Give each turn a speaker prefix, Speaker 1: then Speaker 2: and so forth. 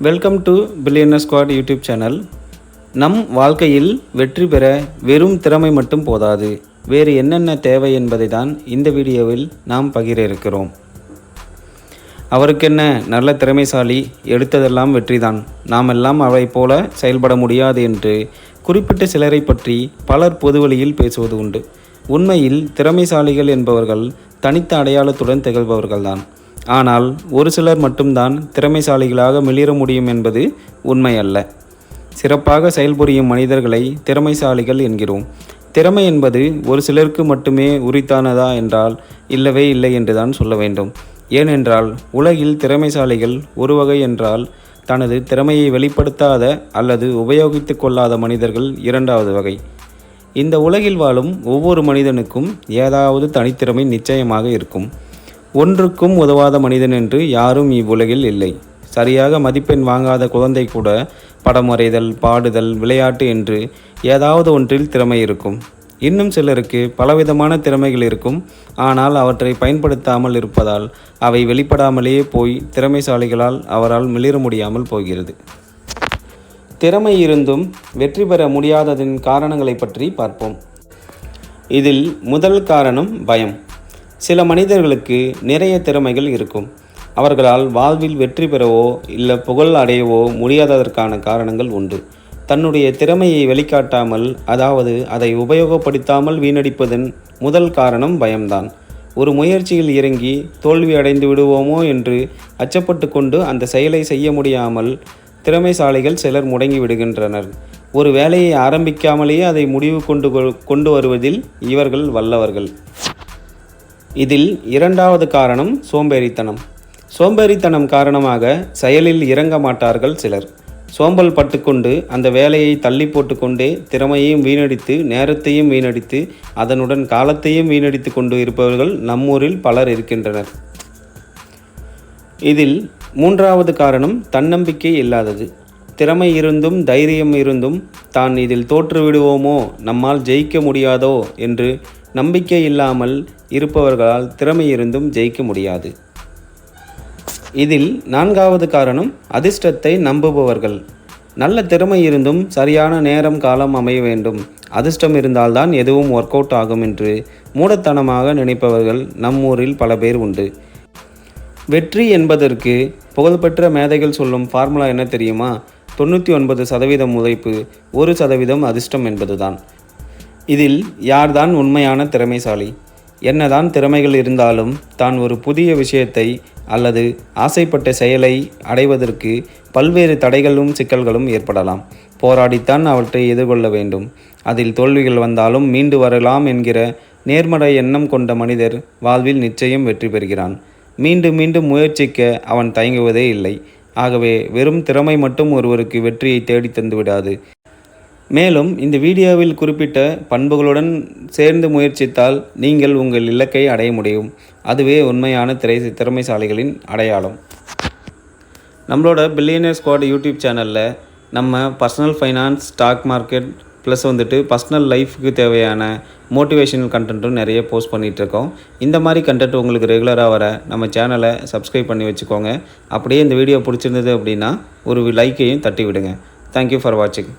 Speaker 1: Welcome to billionaire squad YouTube channel. நம் வாழ்க்கையில் வெற்றி பெற வெறும் திறமை மட்டும் போதாது, வேறு என்னென்ன தேவை என்பதை தான் இந்த வீடியோவில் நாம் பகிர இருக்கிறோம். அவருக்கென்ன நல்ல திறமைசாலி, எடுத்ததெல்லாம் வெற்றிதான், நாமெல்லாம் அவரை போல செயல்பட முடியாது என்று குறிப்பிட்ட சிலரை பற்றி பலர் பொதுவெளியில் பேசுவது உண்டு. உண்மையில் திறமைசாலிகள் என்பவர்கள் தனித்த அடையாளத்துடன் திகழ்பவர்கள்தான். ஆனால் ஒரு சிலர் மட்டும்தான் திறமைசாலிகளாக மிளிர முடியும் என்பது உண்மை அல்ல. சிறப்பாக செயல்புரியும் மனிதர்களை திறமைசாலிகள் என்கிறோம். திறமை என்பது ஒரு சிலருக்கு மட்டுமே உரித்தானதா என்றால் இல்லவே இல்லை என்றுதான் சொல்ல வேண்டும். ஏனென்றால் உலகில் திறமைசாலிகள் ஒரு வகை என்றால், தனது திறமையை வெளிப்படுத்தாத அல்லது உபயோகித்து கொள்ளாத மனிதர்கள் இரண்டாவது வகை. இந்த உலகில் வாழும் ஒவ்வொரு மனிதனுக்கும் ஏதாவது தனித்திறமை நிச்சயமாக இருக்கும். ஒன்றுக்கும் உதவாத மனிதன் என்று யாரும் இவ்வுலகில் இல்லை. சரியாக மதிப்பெண் வாங்காத குழந்தை கூட படம் வரைதல், பாடுதல், விளையாட்டு என்று ஏதாவது ஒன்றில் திறமை இருக்கும். இன்னும் சிலருக்கு பலவிதமான திறமைகள் இருக்கும். ஆனால் அவற்றை பயன்படுத்தாமல் இருப்பதால் அவை வெளிப்படாமலேயே போய் திறமைசாலிகளால் அவரால் மிளிர முடியாமல் போகிறது. திறமை இருந்தும் வெற்றி பெற முடியாததின் காரணங்களை பற்றி பார்ப்போம். இதில் முதல் காரணம் பயம். சில மனிதர்களுக்கு நிறைய திறமைகள் இருக்கும். அவர்களால் வாழ்வில் வெற்றி பெறவோ இல்லை புகழ் அடையவோ முடியாததற்கான காரணங்கள் உண்டு. தன்னுடைய திறமையை வெளிக்காட்டாமல், அதாவது அதை உபயோகப்படுத்தாமல் வீணடிப்பதன் முதல் காரணம் பயம்தான். ஒரு முயற்சியில் இறங்கி தோல்வி அடைந்து விடுவோமோ என்று அச்சப்பட்டு கொண்டு அந்த செயலை செய்ய முடியாமல் திறமைசாலிகள் சிலர் முடங்கி விடுகின்றனர். ஒரு வேலையை ஆரம்பிக்காமலேயே அதை முடிவு கொண்டு வருவதில் இவர்கள் வல்லவர்கள். இதில் இரண்டாவது காரணம் சோம்பேறித்தனம். சோம்பேறித்தனம் காரணமாக செயலில் இறங்க மாட்டார்கள் சிலர். சோம்பல் பட்டுக்கொண்டு அந்த வேலையை தள்ளி போட்டுக்கொண்டே திறமையையும் வீணடித்து, நேரத்தையும் வீணடித்து, அதனுடன் காலத்தையும் வீணடித்து கொண்டு இருப்பவர்கள் நம்மூரில் பலர் இருக்கின்றனர். இதில் மூன்றாவது காரணம் தன்னம்பிக்கை இல்லாதது. திறமை இருந்தும் தைரியம் இருந்தும் தான் இதில் தோற்று விடுவோமோ, நம்மால் ஜெயிக்க முடியாதோ என்று நம்பிக்கை இல்லாமல் இருப்பவர்களால் திறமை இருந்தும் ஜெயிக்க முடியாது. இதில் நான்காவது காரணம் அதிர்ஷ்டத்தை நம்புபவர்கள். நல்ல திறமை இருந்தும் சரியான நேரம் காலம் அமைய வேண்டும், அதிர்ஷ்டம் இருந்தால்தான் எதுவும் ஒர்க் அவுட் ஆகும் என்று மூடத்தனமாக நினைப்பவர்கள் நம்மூரில் பல பேர் உண்டு. வெற்றி என்பதற்கு புகழ்பெற்ற மேதைகள் சொல்லும் ஃபார்முலா என்ன தெரியுமா? 99% உழைப்பு, 1% அதிர்ஷ்டம் என்பதுதான். இதில் யார்தான் உண்மையான திறமைசாலி? என்னதான் திறமைகள் இருந்தாலும் தான் ஒரு புதிய விஷயத்தை அல்லது ஆசைப்பட்ட செயலை அடைவதற்கு பல்வேறு தடைகளும் சிக்கல்களும் ஏற்படலாம். போராடித்தான் அவற்றை எதிர்கொள்ள வேண்டும். அதில் தோல்விகள் வந்தாலும் மீண்டு வரலாம் என்கிற நேர்மறை எண்ணம் கொண்ட மனிதர் வாழ்வில் நிச்சயம் வெற்றி பெறுகிறான். மீண்டும் மீண்டும் முயற்சிக்க அவன் தயங்குவதே இல்லை. ஆகவே வெறும் திறமை மட்டும் ஒருவருக்கு வெற்றியை தேடி தந்து விடாது. மேலும் இந்த வீடியோவில் குறிப்பிட்ட பண்புகளுடன் சேர்ந்து முயற்சித்தால் நீங்கள் உங்கள் இலக்கை அடைய முடியும். அதுவே உண்மையான திறமைசாலிகளின் அடையாளம். நம்மளோட பில்லியனர் ஸ்குவாட் யூடியூப் சேனலில் நம்ம personal finance, stock market plus personal லைஃபுக்கு தேவையான மோட்டிவேஷனல் கண்டென்ட்டும் நிறைய போஸ்ட் பண்ணிகிட்ருக்கோம். இந்த மாதிரி கண்டென்ட் உங்களுக்கு ரெகுலராக வர நம்ம சேனலை சப்ஸ்கிரைப் பண்ணி வச்சுக்கோங்க. அப்படியே இந்த வீடியோ பிடிச்சிருந்தது அப்படின்னா ஒரு லைக்கையும் தட்டி விடுங்க. தேங்க்யூ ஃபார் வாட்சிங்.